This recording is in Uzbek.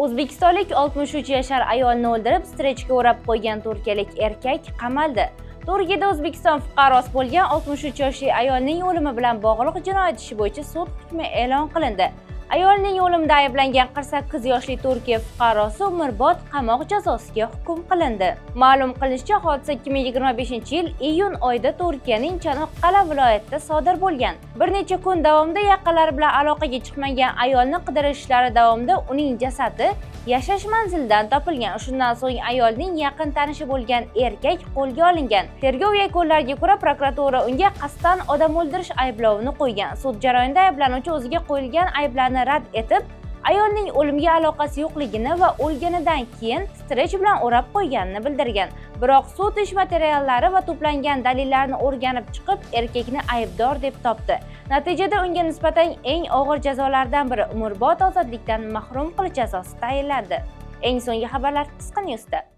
O'zbekistonlik 63 yashar ayolni o'ldirib, strechga o'rab qo'ygan turkiyalik erkak qamaldi. Turkiyada O'zbekiston fuqarosi bo'lgan 63 yoshli ayolning o'limi bilan bog'liq jinoyat ishi bo'yicha sud hukmi e'lon qilindi. Ayolning o'limida ayblangan 48 yoshli Turkiya fuqarosi umrbod qamoq jazosiga hukm qilindi. Ma'lum qilinishicha, hodisa 2025-yil iyun oyida Turkiyaning Chanoqqala viloyatida sodir bo'lgan. Bir necha kun davomida yaqinlari bilan aloqaga chiqmagan ayolni qidirish ishlari davomida uning jasadi yashash manzilidan topilgan. Shundan so'ng ayolning yaqin tanishi bo'lgan erkak qo'lga olingan. Tergov yakunlariga ko'ra, prokuratura unga qasddan odam o'ldirish ayblovini qo'ygan. Sud jarayonida ayblanuvchi o'ziga qo'yilgan ayblarni rad etib, ayolning o'limga aloqasi yo'qligini va o'lganidan keyin strech bilan o'rab qo'yganini bildirgan. Biroq sud ish materiallari va to'plangan dalillarni o'rganib chiqib, erkakni aybdor deb topdi. Natijada unga nisbatan eng og'ir jazolardan biri umrbod ozodlikdan mahrum qilish jazosi tayinlandi. Eng so'nggi xabarlar Qisqa News'da.